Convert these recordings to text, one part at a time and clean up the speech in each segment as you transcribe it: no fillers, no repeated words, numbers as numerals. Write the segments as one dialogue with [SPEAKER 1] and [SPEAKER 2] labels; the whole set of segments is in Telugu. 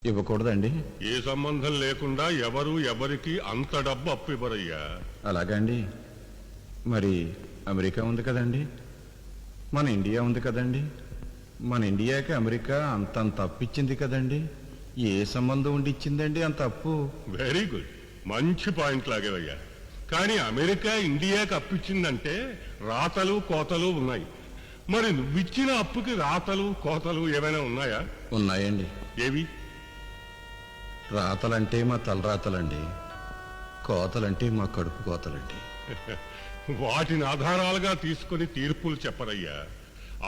[SPEAKER 1] ఇవ్వకూడదండి.
[SPEAKER 2] ఏ సంబంధం లేకుండా ఎవరు ఎవరికి అంత డబ్బు అప్పు ఇవ్వరయ్యా.
[SPEAKER 1] అలాగండి. మరి అమెరికా ఉంది కదండి, మన ఇండియా ఉంది కదండి. మన ఇండియాకి అమెరికా అంతంత అప్పు ఇచ్చింది కదండి. ఏ సంబంధం ఉండి ఇచ్చిందండి అంత అప్పు?
[SPEAKER 2] వెరీ గుడ్, మంచి పాయింట్ లాగేవయ్యా. కానీ అమెరికా ఇండియాకి అప్పు ఇచ్చిందంటే రాతలు కోతలు ఉన్నాయి. మరి నువ్విచ్చిన అప్పుకి రాతలు కోతలు ఏమైనా ఉన్నాయా?
[SPEAKER 1] ఉన్నాయండి.
[SPEAKER 2] ఏవి?
[SPEAKER 1] రాతలంటే మా తలరాతలండి, కోతలంటే మా కడుపు కోతలండి.
[SPEAKER 2] వాటిని ఆధారాలుగా తీసుకుని తీర్పులు చెప్పరయ్యా.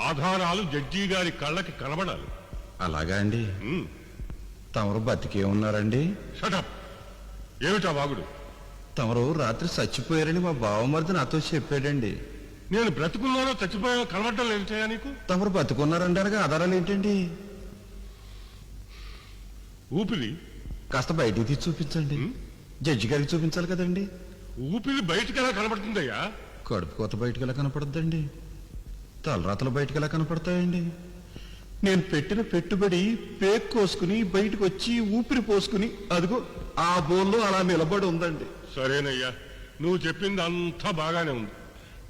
[SPEAKER 2] ఆధారాలు జడ్జి గారి కళ్ళకి కనబడాలి.
[SPEAKER 1] అలాగా అండి. తమరు బతికే ఉన్నారండి?
[SPEAKER 2] షటప్! ఏమిటా వాగుడు?
[SPEAKER 1] తమరు రాత్రి చచ్చిపోయారని మా బావమరిది నాతో చెప్పాడండి.
[SPEAKER 2] నేను బ్రతుకున్నానో చచ్చిపోయానో కనబడటం ఏంటయ్యా నీకు?
[SPEAKER 1] తమరు బతుకున్నారంటారుగా, ఆధారాలు ఏంటండి?
[SPEAKER 2] ఊపిరి
[SPEAKER 1] కాస్త బయటికి తీసి చూపించండి. జడ్జి గారికి చూపించాలి కదండి.
[SPEAKER 2] ఊపిరి బయటికి ఎలా కనబడుతుందయ్యా?
[SPEAKER 1] కడుపు కోత బయటకు ఎలా కనపడద్దండి? తలరాతలు బయటకు ఎలా కనపడతాయండి? నేను పెట్టిన పెట్టుబడి పేక్ కోసుకుని బయటకు వచ్చి ఊపిరి పోసుకుని అదిగో ఆ బోన్లో అలా నిలబడి ఉందండి.
[SPEAKER 2] సరేనయ్యా, నువ్వు చెప్పింది అంతా బాగానే ఉంది.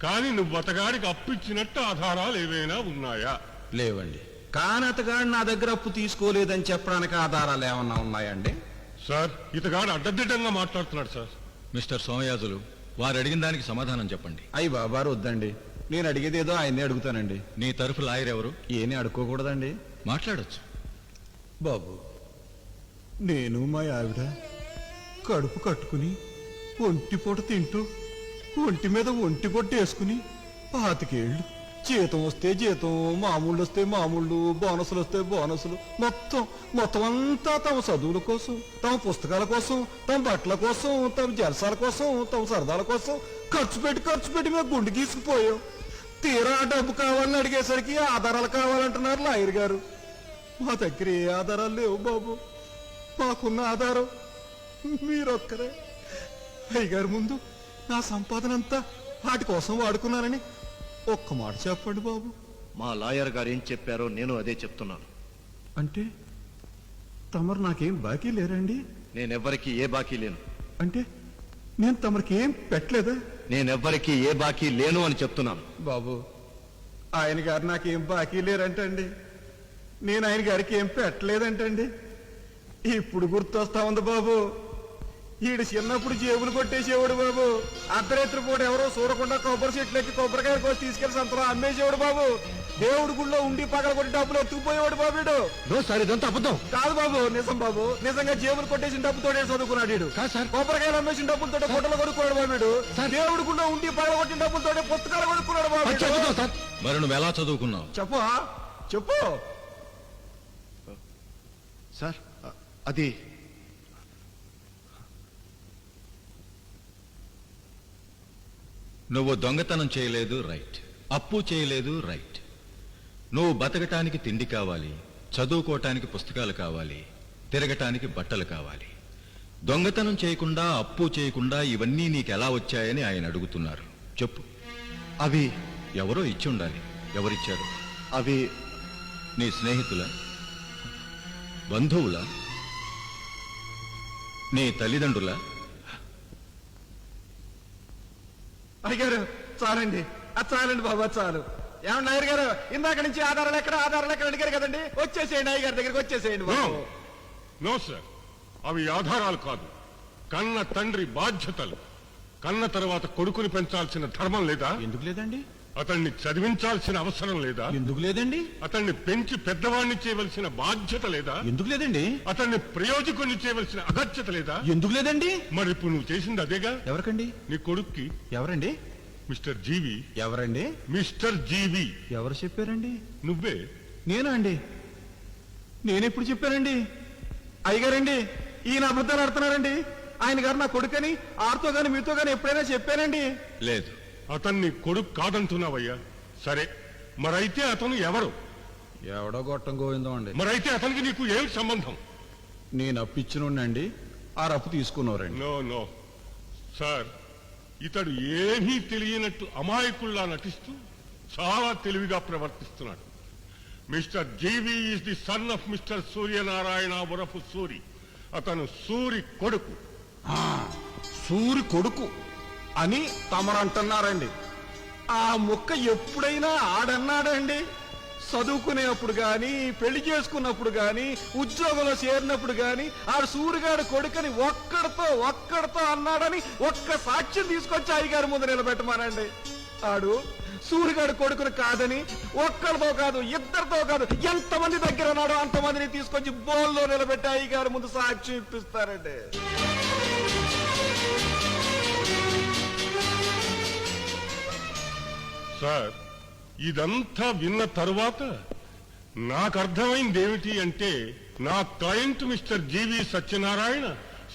[SPEAKER 2] కానీ నువ్వు అతగాడికి అప్పిచ్చినట్టు ఆధారాలు ఏవైనా ఉన్నాయా?
[SPEAKER 1] లేవండి. కానీ అతగాడు నా దగ్గర అప్పు తీసుకోలేదని చెప్పడానికి ఆధారాలు ఏమన్నా ఉన్నాయండి?
[SPEAKER 2] సార్, ఇతగాడు అడ్డదిడ్డంగా మాట్లాడుతున్నాడు సార్.
[SPEAKER 3] మిస్టర్ సోమయాజులు, వారు అడిగిన దానికి సమాధానం చెప్పండి.
[SPEAKER 1] అయ్యి బాబారు వద్దండి, నేను అడిగేది ఏదో ఆయన్నే అడుగుతానండి.
[SPEAKER 3] నీ తరఫు లాయర్ ఎవరు?
[SPEAKER 1] ఏని అడుక్కోకూడదండి.
[SPEAKER 3] మాట్లాడొచ్చు.
[SPEAKER 1] బాబు, నేను మా ఆవిడ కడుపు కట్టుకుని ఒంటి పూట తింటూ ఒంటి మీద ఒంటి పొట్టు వేసుకుని 25 ఏళ్ళు జీతం వస్తే జీతం, మామూళ్ళు వస్తే మామూళ్ళు, బోనసులు వస్తే బోనసులు, మొత్తం అంతా తమ చదువుల కోసం, తమ పుస్తకాల కోసం, తమ బట్టల కోసం, తమ జలసాల కోసం, తమ సరదాల కోసం ఖర్చు పెట్టి మేము గుండు గీసుకుపోయాం. తీరా డబ్బు కావాలని అడిగేసరికి ఆధారాలు కావాలంటున్నారు లాయర్ గారు. మా దగ్గర ఏ ఆధారాలు లేవు బాబు. మాకున్న ఆధారం మీరొక్కరే. అయ్యగారి ముందు నా సంపాదన అంతా వాటి కోసం వాడుకున్నానని ఒక్క మాట చెప్పండి బాబు.
[SPEAKER 4] మా లాయర్ గారు ఏం చెప్పారో నేను అదే చెప్తున్నాను.
[SPEAKER 1] అంటే తమరు నాకేం బాకీ లేరండి?
[SPEAKER 4] నేనెవ్వరికి ఏ బాకీ లేను.
[SPEAKER 1] అంటే నేను తమరికి ఏం పెట్టలేదా?
[SPEAKER 4] నేనెవ్వరికి ఏ బాకీ లేను అని చెప్తున్నాను.
[SPEAKER 1] బాబు, ఆయన గారు నాకేం బాకీ లేరంటండి, నేను ఆయన గారికి ఏం పెట్టలేదంటండి. ఇప్పుడు గుర్తొస్తా ఉంది బాబు. ఈడు చిన్నప్పుడు జేబులు కొట్టేసేవాడు బాబు. అర్ధరాత్రి పూట ఎవరో చూడకుండా కొబ్బరి చెట్లకి కొబ్బరికాయ కోసి తీసుకెళ్లి సంతలో అమ్మేసేవాడు బాబు. దేవుడి గుళ్ళో ఉండి పగల కొట్టి డబ్బులు ఎత్తుకుపోయేవాడు బాబు. వీడు
[SPEAKER 4] సార్, ఇదంతా అబద్ధం.
[SPEAKER 1] కాదు బాబు, నిజం బాబు. నిజంగా జేబులు కొట్టేసిన డబ్బుతోనే చదువుకున్నాడు వీడు. కొబ్బరికాయలు అమ్మేసిన డబ్బులతో పొట్టలు కొనుక్కున్నాడు బాబు. వీడు దేవుడి గుళ్ళో ఉండి పగల కొట్టిన డబ్బులతో పుస్తకాలు కొనుక్కున్నాడు బాబు.
[SPEAKER 3] మరి నువ్వు ఎలా చదువుకున్నావు?
[SPEAKER 1] చెప్పు
[SPEAKER 4] సార్, అది
[SPEAKER 3] నువ్వు దొంగతనం చేయలేదు, రైట్. అప్పు చేయలేదు, రైట్. నువ్వు బతకటానికి తిండి కావాలి, చదువుకోవటానికి పుస్తకాలు కావాలి, తిరగటానికి బట్టలు కావాలి. దొంగతనం చేయకుండా, అప్పు చేయకుండా ఇవన్నీ నీకెలా వచ్చాయని ఆయన అడుగుతున్నారు. చెప్పు.
[SPEAKER 4] అవి
[SPEAKER 3] ఎవరో ఇచ్చి ఉండాలి. ఎవరిచ్చారు?
[SPEAKER 4] అవి
[SPEAKER 3] నీ స్నేహితుల, బంధువుల, నీ తల్లిదండ్రుల?
[SPEAKER 1] అయ్యారు చాలండి, అది చాలండి బాబా, చాలు. ఏమన్నా నాయర్ గారు, ఇందాక నుంచి ఆధారాలు ఎక్కడ అడిగారు కదండి, వచ్చేసేయండి అయ్య గారి దగ్గరికి, వచ్చేసేయండి బాబు.
[SPEAKER 2] నో సార్, అవి ఆధారాలు కాదు, కన్న తండ్రి బాధ్యతలు. కన్న తర్వాత కొడుకుని పెంచాల్సిన ధర్మం లేదా?
[SPEAKER 1] ఎందుకు లేదండి?
[SPEAKER 2] అతన్ని చదివించాల్సిన అవసరం లేదా?
[SPEAKER 1] ఎందుకు లేదండి?
[SPEAKER 2] అతన్ని పెంచి పెద్దవాణ్ణి చేయవలసిన బాధ్యత లేదా?
[SPEAKER 1] ఎందుకు లేదండి?
[SPEAKER 2] అతన్ని ప్రయోజకుని చేయవలసిన అగత్యత లేదా?
[SPEAKER 1] ఎందుకు లేదండి?
[SPEAKER 2] మరి ఇప్పుడు నువ్వు చేసింది అదేగా.
[SPEAKER 1] ఎవరికండి?
[SPEAKER 2] నీ కొడుక్కి.
[SPEAKER 1] ఎవరండి?
[SPEAKER 2] మిస్టర్ జీవి.
[SPEAKER 1] ఎవరండి?
[SPEAKER 2] మిస్టర్ జీవి.
[SPEAKER 1] ఎవరు చెప్పారండి?
[SPEAKER 2] నువ్వే.
[SPEAKER 1] నేనా అండి? నేనెప్పుడు చెప్పానండి? అయ్యగారండి, ఈయన అబద్ధాలు ఆడుతున్నారండి. ఆయన గారు నా కొడుకని ఆడితో గాని మీతో గాని ఎప్పుడైనా చెప్పానండి?
[SPEAKER 3] లేదు.
[SPEAKER 2] అతన్ని కొడుకు కాదంటున్నావయ్యా. సరే, మరైతే అతను ఎవరు?
[SPEAKER 1] ఎవడో గొట్టం గోవిందం అండి.
[SPEAKER 2] మరైతే అతనికి నీకు ఏమిటి సంబంధం?
[SPEAKER 1] నేను అప్పిచ్చినండి, ఆ రప్పు తీసుకున్నారండి.
[SPEAKER 2] నో నో సార్, ఇతడు ఏమీ తెలియనట్టు అమాయకుల్లా నటిస్తూ చాలా తెలివిగా ప్రవర్తిస్తున్నాడు. Mister Jeevi is the son of mister Suryanarayana ఉరఫ్ సూరి. అతను సూరి కొడుకు.
[SPEAKER 1] సూరి కొడుకు అని తమరంటున్నారండి. ఆ ముక్క ఎప్పుడైనా ఆడన్నాడండి? చదువుకునేప్పుడు గాని, పెళ్లి చేసుకున్నప్పుడు గాని, ఉద్యోగంలో చేరినప్పుడు గాని ఆ సూరిగాడు కొడుకని ఒక్కడితో అన్నాడని ఒక్క సాక్ష్యం తీసుకొచ్చి అయ్యగారి ముందు నిలబెట్టమానండి. ఆడు సూరిగాడు కొడుకుని కాదని ఒక్కడితో కాదు, ఇద్దరితో కాదు, ఎంతమంది దగ్గర ఉన్నాడో అంతమందిని తీసుకొచ్చి బోల్లో నిలబెట్టి అయ్యగారి ముందు సాక్ష్యం ఇప్పిస్తారండి.
[SPEAKER 2] సార్, ఇదంతా విన్న తరువాత నాకు అర్థమైంది ఏమిటి అంటే, నా క్లయింట్ మిస్టర్ జీవి సత్యనారాయణ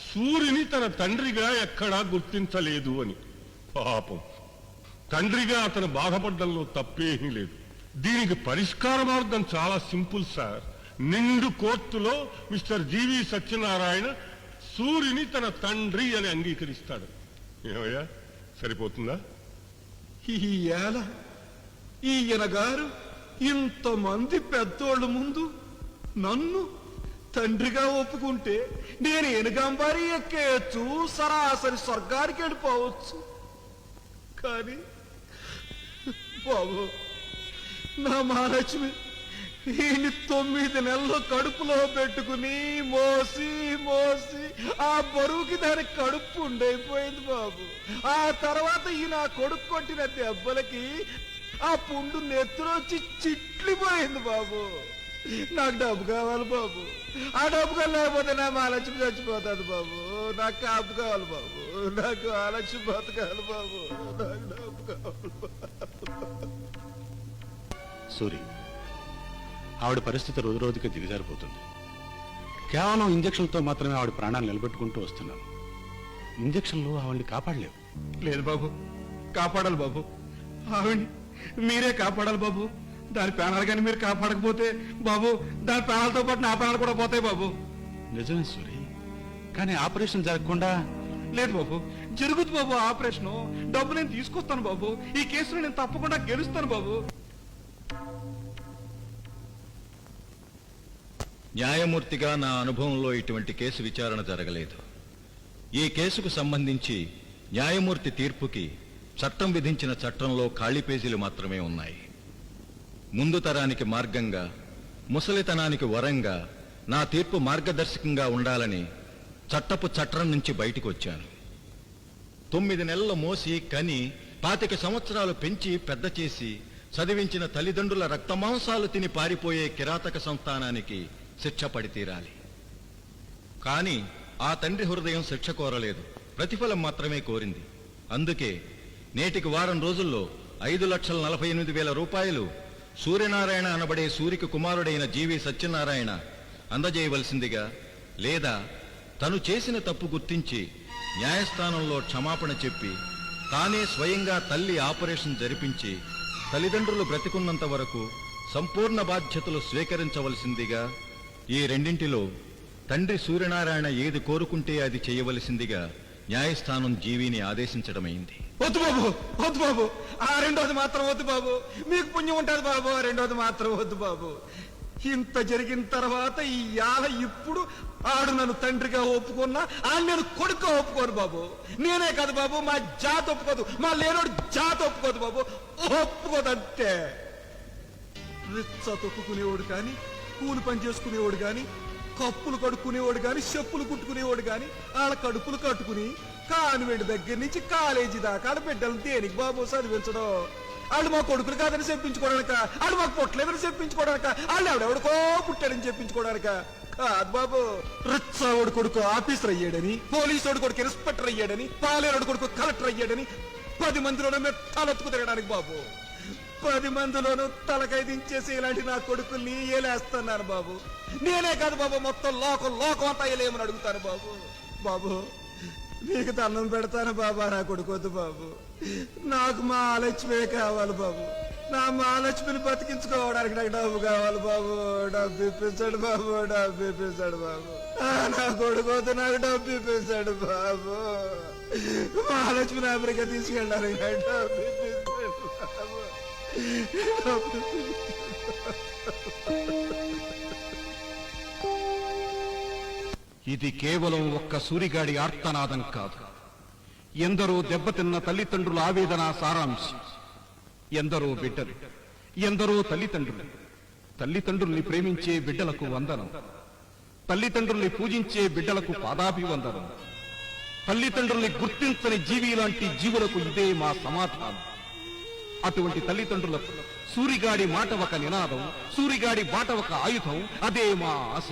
[SPEAKER 2] సూర్యుని తన తండ్రిగా ఎక్కడా గుర్తించలేదు అని. పాపం, తండ్రిగా అతను బాధపడ్డంలో తప్పేమీ లేదు. దీనికి పరిష్కార మార్గం చాలా సింపుల్ సార్. నిండు కోర్టులో మిస్టర్ జీవి సత్యనారాయణ సూర్యుని తన తండ్రి అని అంగీకరిస్తాడు. ఏమయ్యా, సరిపోతుందా?
[SPEAKER 1] ఈయన గారు ఇంతమంది పెద్దోళ్ళ ముందు నన్ను తండ్రిగా ఒప్పుకుంటే నేను ఎనగంబారి ఎక్కేయచ్చు, సరాసరి స్వర్గానికి వెళ్ళిపోవచ్చు. కానీ బాబు, నా మహాలక్ష్మి ఈయన్ని 9 నెలలు కడుపులో పెట్టుకుని మోసి ఆ బరువుకి దాని కడుపు ఉండైపోయింది బాబు. ఆ తర్వాత ఈ నా కొడుకు కొట్టిన దెబ్బలకి ఆ పుండు నెత్తురొచ్చి చిట్లిపోయింది బాబు. నాకు డబ్బు కావాలి బాబు. ఆ డబ్బు లేకపోతే నా మహాలక్ష్మి చచ్చిపోతాడు బాబు. నాకు కాపు కావాలి బాబు. నాకు మహాలక్ష్మి బతకాలి బాబు. నాకు డబ్బు కావాలి బాబు.
[SPEAKER 5] సూరి, ఆవిడ పరిస్థితి రోజు రోజుకి దిగజారిపోతుంది. కేవలం ఇంజక్షన్లతో మాత్రమే ఆవిడ ప్రాణాలు నిలబెట్టుకుంటూ వస్తున్నాను. ఇంజక్షన్లు ఆవిడ్ని కాపాడలేవు.
[SPEAKER 1] లేదు బాబు, కాపాడాలి బాబు. ఆవిడ్ని మీరే కాపాడాలి బాబు. దాని ప్రాణాలు కానీ మీరు కాపాడకపోతే బాబు, దాని ప్రాణాలతో పాటు నా ప్రాణాలు కూడా పోతాయి బాబు.
[SPEAKER 5] నిజమే సూరి, కానీ ఆపరేషన్ జరగకుండా.
[SPEAKER 1] లేదు బాబు, జరుగుతుంది బాబు ఆపరేషను. డబ్బు నేను తీసుకొస్తాను బాబు. ఈ కేసులో నేను తప్పకుండా గెలుస్తాను బాబు.
[SPEAKER 3] న్యాయమూర్తిగా నా అనుభవంలో ఇటువంటి కేసు విచారణ జరగలేదు. ఈ కేసుకు సంబంధించి న్యాయమూర్తి తీర్పుకి చట్టం విధించిన చట్టంలో ఖాళీ పేజీలు మాత్రమే ఉన్నాయి. ముందు తరానికి మార్గంగా, ముసలితనానికి వరంగా నా తీర్పు మార్గదర్శకంగా ఉండాలని చట్టపు చట్రం నుంచి బయటికి వచ్చాను. 9 నెలలు మోసి కని 25 సంవత్సరాలు పెంచి పెద్ద చేసి చదివించిన తల్లిదండ్రుల రక్తమాంసాలు తిని పారిపోయే కిరాతక సంతానానికి శిక్ష పడి తీరాలి. కానీ ఆ తండ్రి హృదయం శిక్ష కోరలేదు, ప్రతిఫలం మాత్రమే కోరింది. అందుకే నేటికి వారం రోజుల్లో 5,48,000 రూపాయలు సూర్యనారాయణ అనబడే సూరికి కుమారుడైన జీవి సత్యనారాయణ అందజేయవలసిందిగా, లేదా తను చేసిన తప్పు గుర్తించి న్యాయస్థానంలో క్షమాపణ చెప్పి తానే స్వయంగా తల్లి ఆపరేషన్ జరిపించి తల్లిదండ్రులు బ్రతికున్నంత వరకు సంపూర్ణ బాధ్యతలు స్వీకరించవలసిందిగా, ఈ రెండింటిలో తండ్రి సూర్యనారాయణ ఏది కోరుకుంటే అది చేయవలసిందిగా న్యాయస్థానం జీవిని ఆదేశించడమైంది.
[SPEAKER 1] వద్దు బాబు, వద్దు బాబు. ఆ రెండోది మాత్రం వద్దు బాబు. మీకు పుణ్యం ఉంటుంది బాబు. ఆ రెండోది మాత్రం వద్దు బాబు. ఇంత జరిగిన తర్వాత ఇప్పుడు ఆడు నన్ను తండ్రిగా ఒప్పుకున్నా నేను కొడుకుగా ఒప్పుకోను బాబు. నేనే కాదు బాబు, మా జాతి ఒప్పుకోదు, మా లేనోడు జాతి ఒప్పుకోదు బాబు. ఒప్పుకోదు అంతే. రిచ్చ తొక్కుకునేవాడు కానీ, కూలి పని చేసుకునేవాడు కానీ, కప్పులు కడుక్కునేవాడు కానీ, చెప్పులు కుట్టుకునేవాడు కానీ వాళ్ళ కడుపులు కట్టుకుని కాన్వెంట్ దగ్గర నుంచి కాలేజీ దాకా బిడ్డలు దేనికి బాబు చదివించడం? వాళ్ళు మా కొడుకులు కాదని చెప్పించుకోవడానిక? వాళ్ళు మాకు పుట్టలేదని చెప్పించుకోవడానిక? వాళ్ళు ఎవడెవడికో పుట్టాడని చెప్పించుకోవడానిక? కాదు బాబు. రిచ్చావుడు కొడుకు ఆఫీసర్ అయ్యాడని, పోలీసుడు కొడుకు ఇన్స్పెక్టర్ అయ్యాడని, పాలేరుడు కొడుకు కలెక్టర్ అయ్యాడని 10 మందిలోనూ మేము తలెత్తుకు తిరగడానికి బాబు. 10 మందిలోనూ తలకై దించేసి ఇలాంటి నా కొడుకుల్ని ఏలేస్తున్నాను బాబు. నేనే కాదు బాబు, మొత్తం లోకం అంతా ఏలేమని అడుగుతాను బాబు. బాబు నీకు దండం పెడతాను బాబా, నా కొడుకొద్దు బాబు. నాకు మా ఆలక్ష్మే కావాలి బాబు. నా మహాలక్ష్మిని బతికించుకోవడానికి నాకు డబ్బు కావాలి బాబు. డబ్బు ఇప్పించాడు బాబు, డబ్బు ఇప్పించాడు బాబు. నా కొడుకొద్దు, నాకు డబ్బు ఇప్పించాడు బాబు. మహాలక్ష్మిని అమెరికా తీసుకెళ్ళాలి, నాకు డబ్బు ఇప్పించాడు బాబు.
[SPEAKER 5] ఇది కేవలం ఒక్క సూరిగాడి ఆర్తనాదం కాదు, ఎందరో దెబ్బతిన్న తల్లిదండ్రుల ఆవేదన సారాంశం. ఎందరో బిడ్డలు, ఎందరో తల్లిదండ్రులు, తల్లిదండ్రుల్ని ప్రేమించే బిడ్డలకు వందనం, తల్లిదండ్రుల్ని పూజించే బిడ్డలకు పాదాభివందనం, తల్లిదండ్రుల్ని గుర్తించని జీవి లాంటి జీవులకు ఇదే మా సమాధానం. అటువంటి తల్లిదండ్రులకు సూరిగాడి మాట ఒక నినాదం, సూరిగాడి బాట ఒక ఆయుధం, అదే మా ఆశ.